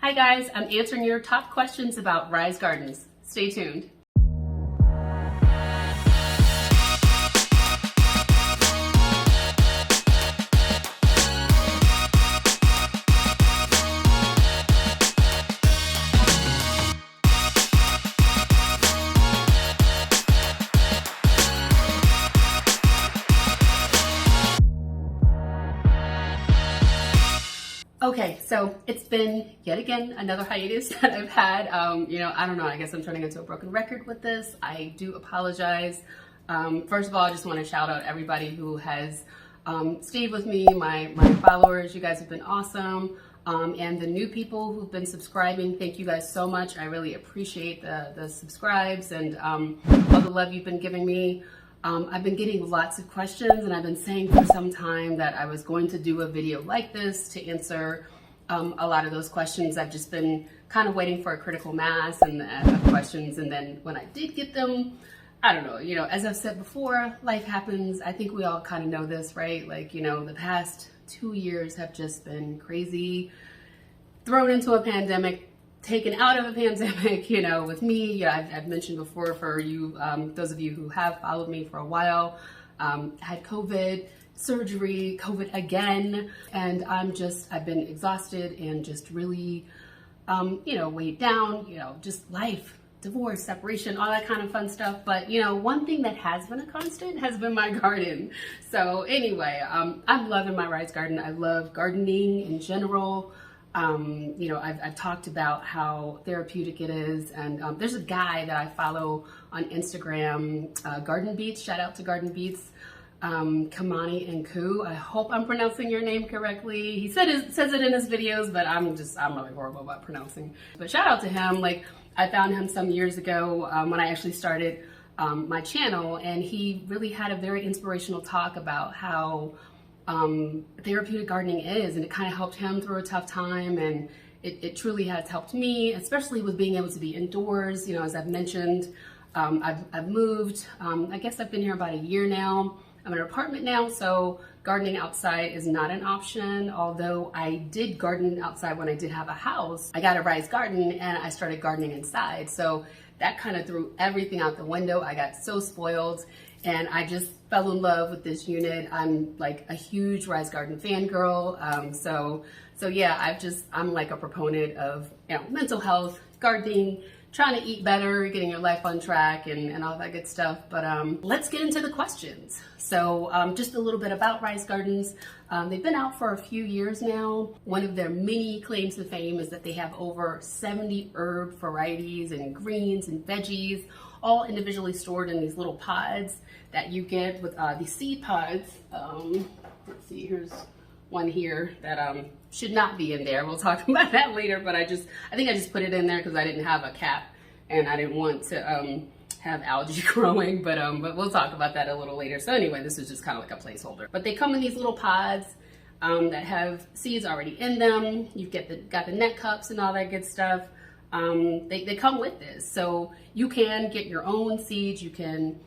Hi guys, I'm answering your top questions about Rise Gardens. Stay tuned. Okay, so it's been yet again another hiatus that I've had. I don't know, I guess I'm turning into a broken record with this. I do apologize. First of all, I just want to shout out everybody who has stayed with me, my followers. You guys have been awesome. And the new people who've been subscribing, thank you guys so much. I really appreciate the subscribes and all the love you've been giving me. I've been getting lots of questions, and I've been saying for some time that I was going to do a video like this to answer a lot of those questions. I've just been kind of waiting for a critical mass and questions, and then when I did get them, I don't know, as I've said before, life happens. I think we all kind of know this, right? Like, the past 2 years have just been crazy, thrown into a pandemic, taken out of a pandemic, with me. I've mentioned before for you, those of you who have followed me for a while, had COVID, surgery, COVID again, and I've been exhausted and just really, weighed down, just life, divorce, separation, all that kind of fun stuff. But, one thing that has been a constant has been my garden. So anyway, I'm loving my Rise Garden. I love gardening in general. I've talked about how therapeutic it is, and there's a guy that I follow on Instagram, Garden Beats. Shout out to Garden Beats, Kamani and Ku. I hope I'm pronouncing your name correctly. He says it in his videos, but I'm really horrible about pronouncing. But shout out to him. Like, I found him some years ago when I actually started my channel, and he really had a very inspirational talk about how therapeutic gardening is, and it kind of helped him through a tough time, and it truly has helped me, especially with being able to be indoors. As I've mentioned, I've moved. I guess I've been here about a year now. I'm in an apartment now, so gardening outside is not an option, although I did garden outside when I did have a house. I got a Rise Garden and I started gardening inside, so that kind of threw everything out the window. I got so spoiled, and I just fell in love with this unit. I'm like a huge Rise Garden fangirl. So yeah, I'm like a proponent of mental health, gardening, trying to eat better, getting your life on track, and all that good stuff. But let's get into the questions. So just a little bit about Rise Gardens. They've been out for a few years now. One of their many claims to fame is that they have over 70 herb varieties and greens and veggies, all individually stored in these little pods that you get with these seed pods. Let's see, here's one here that should not be in there. We'll talk about that later, but I think I just put it in there because I didn't have a cap and I didn't want to have algae growing, but we'll talk about that a little later. So anyway, this is just kind of like a placeholder. But they come in these little pods that have seeds already in them. You've got the net cups and all that good stuff. They come with this, so you can get your own seeds. You can,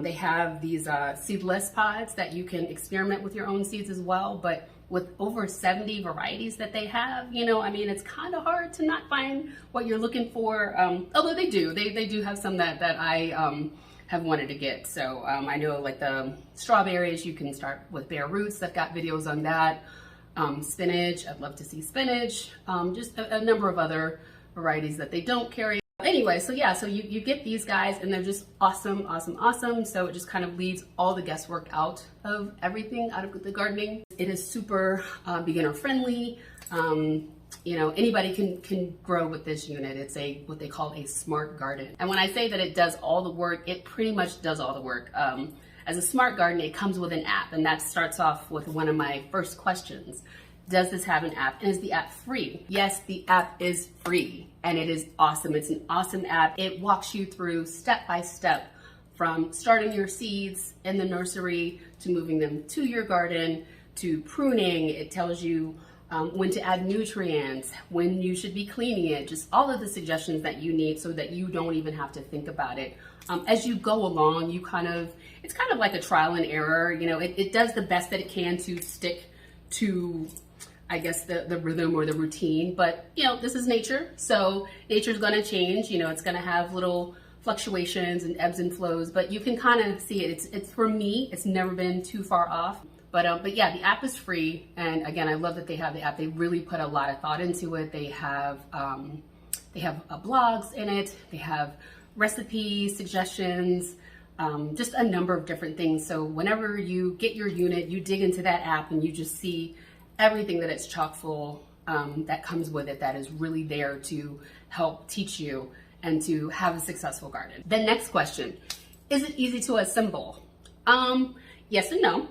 they have these seedless pods that you can experiment with your own seeds as well. But with over 70 varieties that they have, it's kind of hard to not find what you're looking for. Although they do have some that I have wanted to get. So I know like the strawberries, you can start with bare roots. I've got videos on that. Spinach, I'd love to see spinach. Just a number of other varieties that they don't carry. Anyway, so yeah, so you get these guys and they're just awesome. So it just kind of leaves all the guesswork out of everything, out of the gardening. It is super beginner friendly. Anybody can grow with this unit. It's what they call a smart garden. And when I say that it does all the work, it pretty much does all the work. As a smart garden, it comes with an app, and that starts off with one of my first questions. Does this have an app? And is the app free? Yes, the app is free, and it is awesome. It's an awesome app. It walks you through step by step from starting your seeds in the nursery to moving them to your garden to pruning. It tells you when to add nutrients, when you should be cleaning it, just all of the suggestions that you need so that you don't even have to think about it. As you go along, it's kind of like a trial and error. It does the best that it can to stick to I guess the rhythm or the routine, but you know, this is nature. So nature's gonna change, you know, it's gonna have little fluctuations and ebbs and flows, but you can kind of see it. It's for me, it's never been too far off. But yeah, the app is free. And again, I love that they have the app. They really put a lot of thought into it. They have blogs in it. They have recipes, suggestions, just a number of different things. So whenever you get your unit, you dig into that app and you just see everything that it's chock full that comes with it, that is really there to help teach you and to have a successful garden. The next question, is it easy to assemble? Yes and no.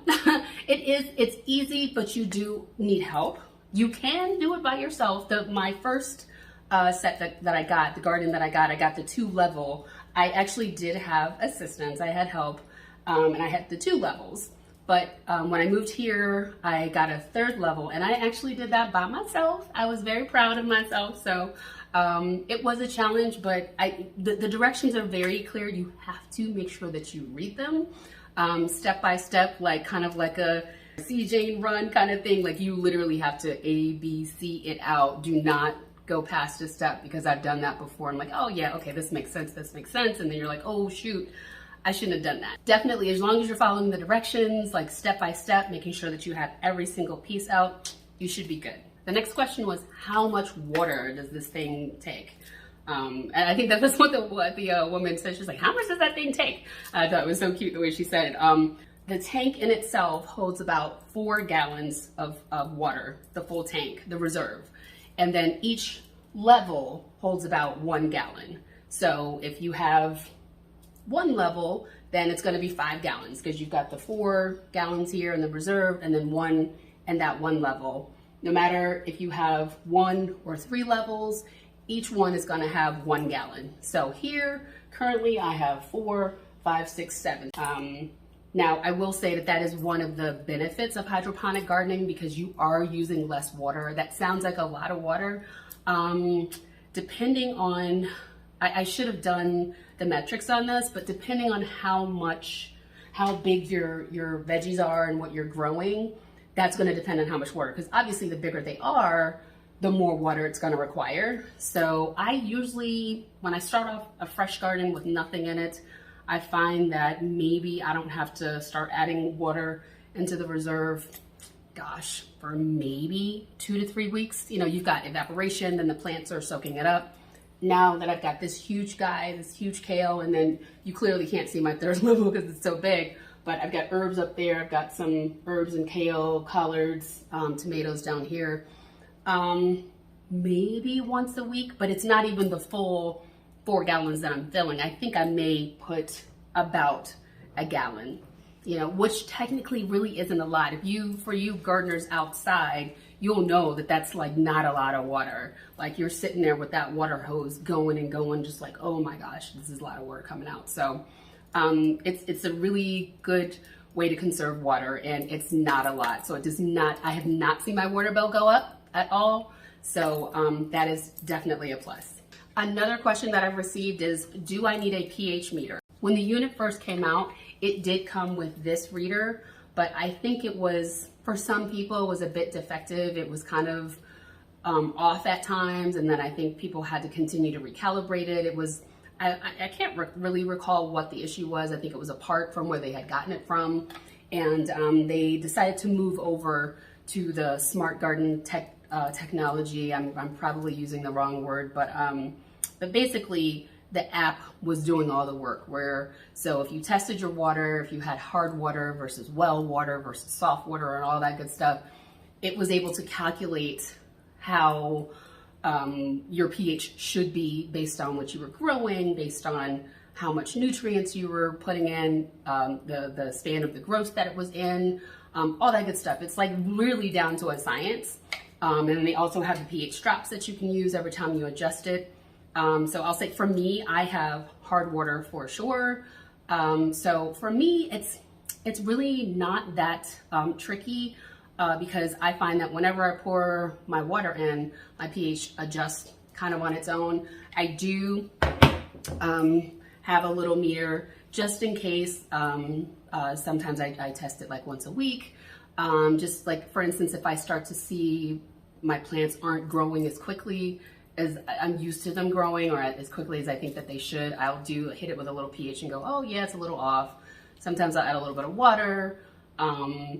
It's easy, but you do need help. You can do it by yourself. My first set that I got, the garden that I got the 2-level. I actually did have assistance. I had help, and I had the 2 levels. But when I moved here, I got a 3rd level, and I actually did that by myself. I was very proud of myself. So it was a challenge, but the directions are very clear. You have to make sure that you read them step by step, like kind of like a C. Jane run kind of thing. Like you literally have to A, B, C it out. Do not go past a step, because I've done that before. I'm like, oh yeah, okay, this makes sense, this makes sense. And then you're like, oh shoot, I shouldn't have done that. Definitely, as long as you're following the directions, like step by step, making sure that you have every single piece out, you should be good. The next question was, how much water does this thing take? And I think that's what the woman said. She's like, how much does that thing take? I thought it was so cute the way she said it. The tank in itself holds about 4 gallons of water, the full tank, the reserve. And then each level holds about 1 gallon. So if you have 1 level, then it's going to be 5 gallons, because you've got the 4 gallons here in the reserve, and then 1 and that 1 level. No matter if you have 1 or 3 levels, each one is going to have 1 gallon. So here, currently I have 4, 5, 6, 7. Now, I will say that is one of the benefits of hydroponic gardening, because you are using less water. That sounds like a lot of water. Depending on, I should have done the metrics on this, but depending on how big your veggies are and what you're growing, that's going to depend on how much water, because obviously the bigger they are, the more water it's going to require. So I usually, when I start off a fresh garden with nothing in it, I find that maybe I don't have to start adding water into the reserve, gosh, for maybe 2 to 3 weeks. You know, you've got evaporation, then the plants are soaking it up. Now that I've got this huge guy, this huge kale, and then you clearly can't see my 3rd level because it's so big, but I've got herbs up there. I've got some herbs and kale, collards, tomatoes down here. Maybe once a week, but it's not even the full 4 gallons that I'm filling. I think I may put about 1 gallon, you know, which technically really isn't a lot. For you gardeners outside, you'll know that that's like not a lot of water. Like you're sitting there with that water hose going and going, just like, oh my gosh, this is a lot of water coming out. So it's a really good way to conserve water, and it's not a lot. So I have not seen my water bill go up at all. So that is definitely a plus. Another question that I've received is, do I need a pH meter? When the unit first came out, it did come with this reader, but I think it was, for some people, it was a bit defective. It was kind of off at times, and then I think people had to continue to recalibrate it. It was, I can't really recall what the issue was. I think it was a part from where they had gotten it from, and they decided to move over to the smart garden technology. I'm probably using the wrong word, but basically the app was doing all the work. So if you tested your water, if you had hard water versus well water versus soft water and all that good stuff, it was able to calculate how your pH should be based on what you were growing, based on how much nutrients you were putting in, the span of the growth that it was in, all that good stuff. It's like really down to a science. And then they also have the pH drops that you can use every time you adjust it. So I'll say for me, I have hard water for sure. So for me, it's really not that tricky because I find that whenever I pour my water in, my pH adjusts kind of on its own. I do have a little meter just in case. Sometimes I test it like once a week. Just like, for instance, if I start to see my plants aren't growing as quickly as I'm used to them growing, or as quickly as I think that they should, I'll hit it with a little pH and go, oh yeah, it's a little off. Sometimes I'll add a little bit of water,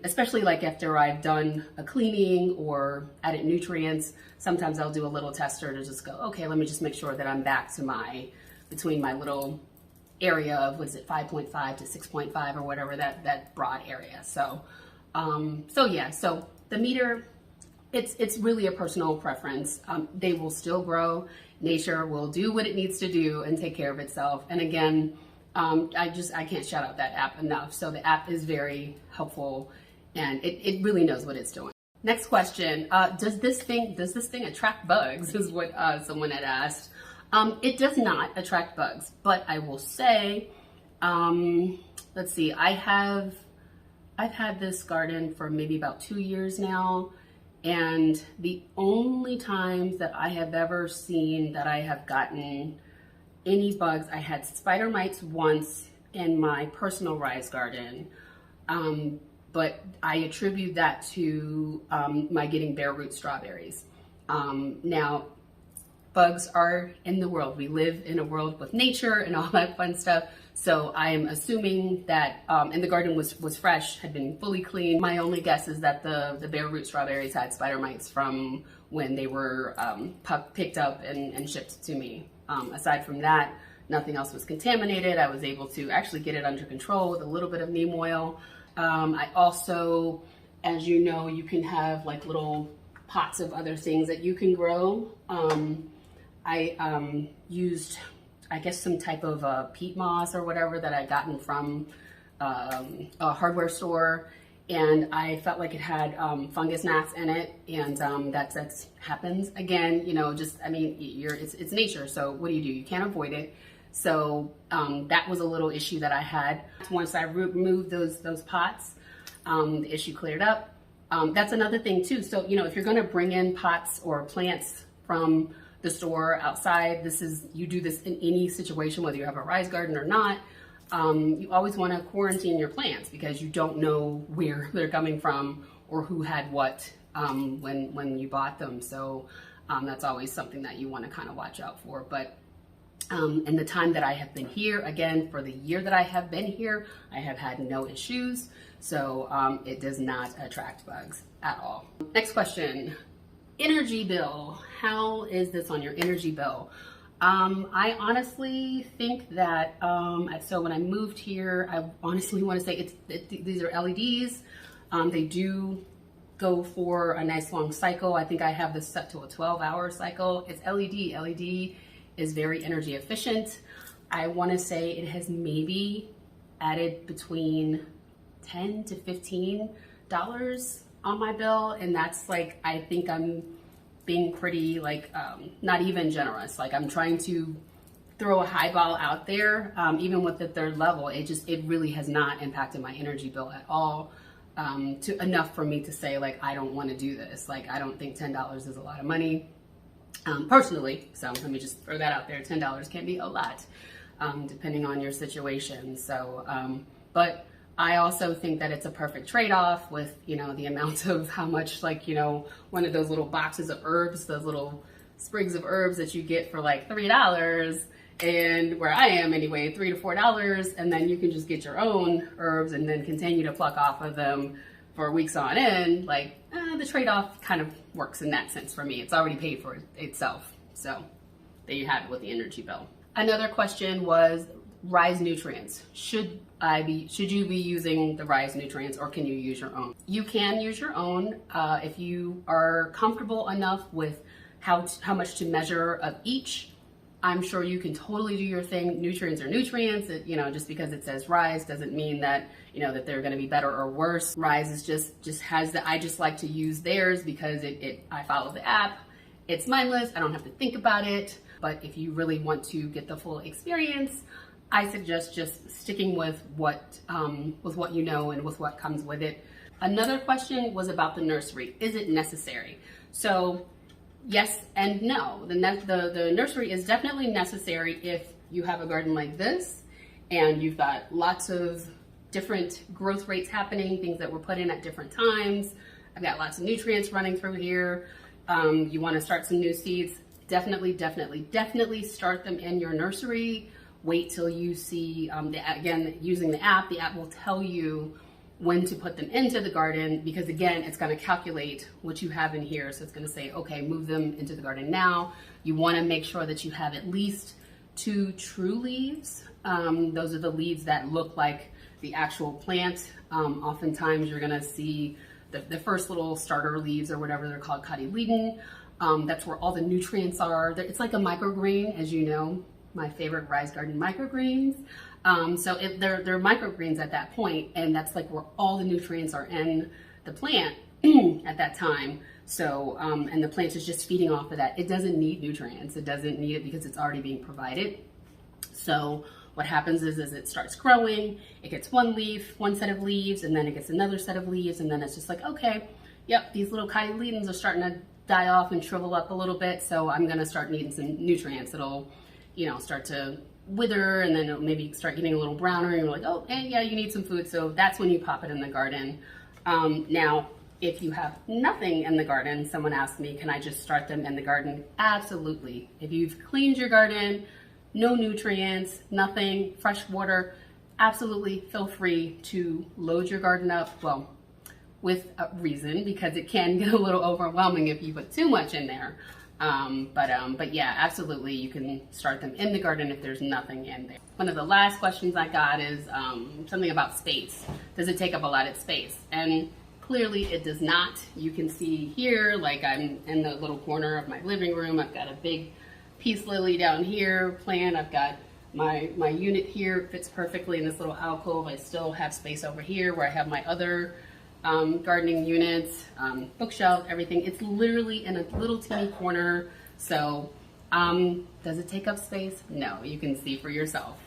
especially like after I've done a cleaning or added nutrients. Sometimes I'll do a little tester to just go, okay, let me just make sure that I'm back to between my little area of, what is it, 5.5 to 6.5 or whatever, that broad area. So, so the meter, it's really a personal preference. They will still grow. Nature will do what it needs to do and take care of itself. And again, I can't shout out that app enough. So the app is very helpful, and it really knows what it's doing. Next question, does this thing attract bugs, is what someone had asked. It does not attract bugs, but I will say, let's see, I've had this garden for maybe about 2 years now, and the only times that I have ever seen that I have gotten any bugs, I had spider mites once in my personal rise garden, but I attribute that to my getting bare root strawberries. Now, bugs are in the world. We live in a world with nature and all that fun stuff. So I am assuming that, and the garden was fresh, had been fully cleaned. My only guess is that the bare root strawberries had spider mites from when they were picked up and shipped to me. Aside from that, nothing else was contaminated. I was able to actually get it under control with a little bit of neem oil. I also, as you know, you can have like little pots of other things that you can grow. I used, I guess, some type of peat moss or whatever that I'd gotten from a hardware store, and I felt like it had fungus gnats in it, and that happens. Again, you know, just, I mean, it's nature, so what do? You can't avoid it. So that was a little issue that I had. Once I removed those pots, the issue cleared up. That's another thing too. So, you know, if you're gonna bring in pots or plants from the store outside, you do this in any situation, whether you have a rise garden or not. You always want to quarantine your plants because you don't know where they're coming from or who had what when you bought them. So that's always something that you want to kind of watch out for. But in the time that I have been here, again, for the year that I have been here, I have had no issues. So it does not attract bugs at all. Next question. Energy bill. How is this on your energy bill? I honestly think that, so when I moved here, I honestly want to say these are LEDs. They do go for a nice long cycle. I think I have this set to a 12-hour cycle. It's LED. LED is very energy efficient. I want to say it has maybe added between $10 to $15 on my bill, and that's like, I think I'm being pretty like not even generous. Like, I'm trying to throw a high ball out there. Even with the third level, it really has not impacted my energy bill at all, to enough for me to say like, I don't want to do this. Like, I don't think $10 is a lot of money, personally. So let me just throw that out there. $10 can be a lot, depending on your situation. So but I also think that it's a perfect trade-off with, you know, the amount of how much, like, you know, one of those little boxes of herbs, those little sprigs of herbs that you get for like $3, and where I am anyway, $3 to $4, and then you can just get your own herbs and then continue to pluck off of them for weeks on end. Like, the trade-off kind of works in that sense for me. It's already paid for itself. So there you have it with the energy bill. Another question was Rise nutrients. Should you be using the Rise nutrients, or can you use your own? You can use your own if you are comfortable enough with how much to measure of each. I'm sure you can totally do your thing. Nutrients are nutrients. You know, just because it says Rise doesn't mean that, you know, that they're going to be better or worse. Rise is just has the, I just like to use theirs because I follow the app. It's mindless. I don't have to think about it. But if you really want to get the full experience, I suggest just sticking with what you know and with what comes with it. Another question was about the nursery. Is it necessary? So yes and no. The nursery is definitely necessary if you have a garden like this and you've got lots of different growth rates happening, things that were put in at different times. I've got lots of nutrients running through here. you want to start some new seeds, definitely start them in your nursery. Wait till you see, again, using the app will tell you when to put them into the garden, because again, it's going to calculate what you have in here. So it's going to say, okay, move them into the garden now. You want to make sure that you have at least 2 true leaves. Those are the leaves that look like the actual plant. Oftentimes you're going to see the first little starter leaves, or whatever they're called, cotyledon. That's where all the nutrients are. It's like a microgreen, as you know, my favorite Rise Garden microgreens. So they're microgreens at that point, and that's like where all the nutrients are in the plant at that time. So, and the plant is just feeding off of that. It doesn't need nutrients. It doesn't need it because it's already being provided. So what happens is it starts growing, it gets one set of leaves, and then it gets another set of leaves, and then it's just like, okay, yep, these little cotyledons are starting to die off and shrivel up a little bit, so I'm gonna start needing some nutrients. It'll, start to wither, and then it'll maybe start getting a little browner, and you're like, oh, hey, yeah, you need some food. So that's when you pop it in the garden. Now, if you have nothing in the garden, someone asked me, can I just start them in the garden? Absolutely. If you've cleaned your garden, no nutrients, nothing, fresh water, absolutely feel free to load your garden up. Well, with a reason, because it can get a little overwhelming if you put too much in there. But yeah, absolutely, you can start them in the garden if there's nothing in there. One of the last questions I got is something about space. Does it take up a lot of space? And clearly it does not. You can see here, like I'm in the little corner of my living room. I've got a big peace lily down here plant. I've got my unit here, fits perfectly in this little alcove. I still have space over here where I have my other gardening units, bookshelf, everything. It's literally in a little teeny corner. So does it take up space? No, you can see for yourself.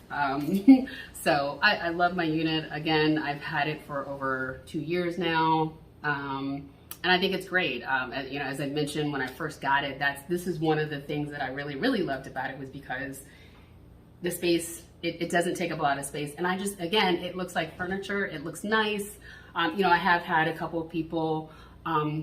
So I love my unit. Again, I've had it for over 2 years now. And I think it's great. As I mentioned when I first got it, this is one of the things that I really loved about it, was because the space, it doesn't take up a lot of space. And again, it looks like furniture. It looks nice. I have had a couple of people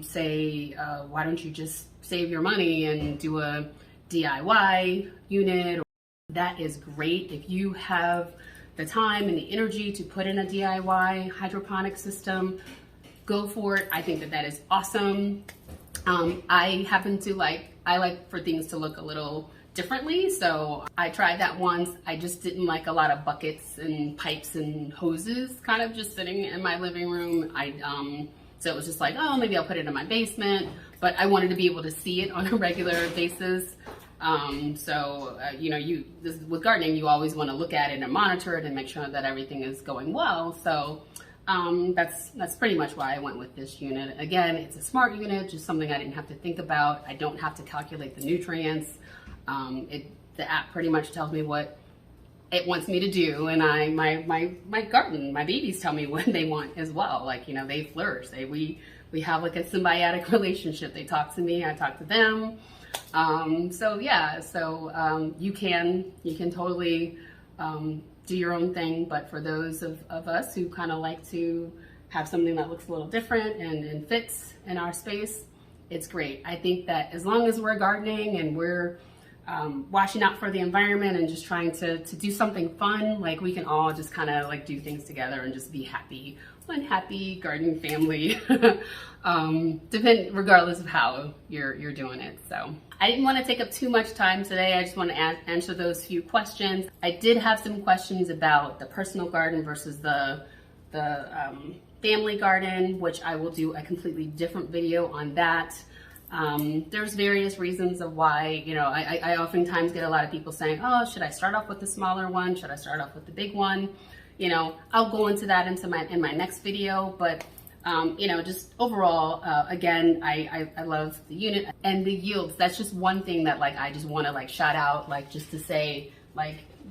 say, why don't you just save your money and do a DIY unit? That is great. If you have the time and the energy to put in a DIY hydroponic system, go for it. I think that is awesome. I like for things to look a little differently. So I tried that once. I just didn't like a lot of buckets and pipes and hoses kind of just sitting in my living room. So it was just like, oh, maybe I'll put it in my basement, but I wanted to be able to see it on a regular basis. With gardening, you always want to look at it and monitor it and make sure that everything is going well. So that's pretty much why I went with this unit. Again, it's a smart unit, just something I didn't have to think about. I don't have to calculate the nutrients. The app pretty much tells me what it wants me to do, and my garden, my babies tell me what they want as well. Like, they flourish. We have like a symbiotic relationship. They talk to me, I talk to them. You can totally do your own thing, but for those of us who kind of like to have something that looks a little different and fits in our space, it's great. I think that as long as we're gardening and we're watching out for the environment and just trying to do something fun, like we can all just kind of like do things together and just be happy, one happy gardening family, regardless of how you're doing it. So I didn't want to take up too much time today. I just want to answer those few questions. I did have some questions about the personal garden versus the family garden, which I will do a completely different video on that. There's various reasons of why, I oftentimes get a lot of people saying, oh, should I start off with the smaller one? Should I start off with the big one? I'll go into that in my next video, but just overall, again, I love the unit and the yields. That's just one thing that I just want to shout out, just to say,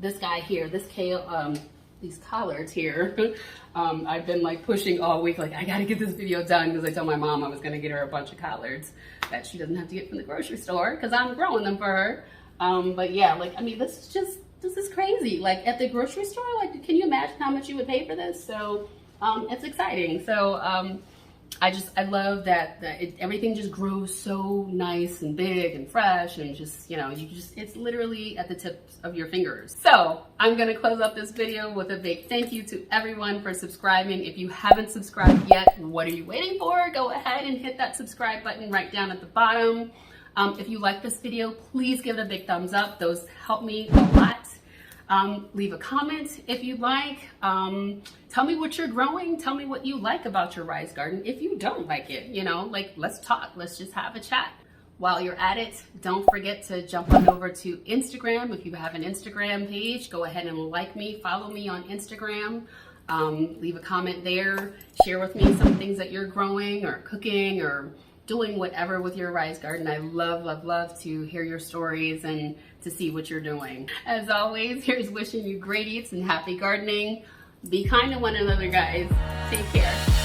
this guy here, this kale, these collards here, I've been pushing all week, I gotta get this video done, because I told my mom I was gonna get her a bunch of collards that she doesn't have to get from the grocery store, because I'm growing them for her. But yeah, this is crazy. At the grocery store, can you imagine how much you would pay for this? So it's exciting. So I love that everything just grows so nice and big and fresh, and just, you know, it's literally at the tips of your fingers. So I'm gonna close up this video with a big thank you to everyone for subscribing. If you haven't subscribed yet, what are you waiting for? Go ahead and hit that subscribe button right down at the bottom. If you like this video, please give it a big thumbs up. Those help me a lot. Leave a comment if you'd like. Tell me what you're growing. Tell me what you like about your raised garden. If you don't like it, you know, like, let's talk. Let's just have a chat. While you're at it, don't forget to jump on over to Instagram. If you have an Instagram page, go ahead and like me, follow me on Instagram. Leave a comment there. Share with me some things that you're growing or cooking or doing whatever with your raised garden. I love, love, love to hear your stories and to see what you're doing. As always, here's wishing you great eats and happy gardening. Be kind to one another, guys. Take care.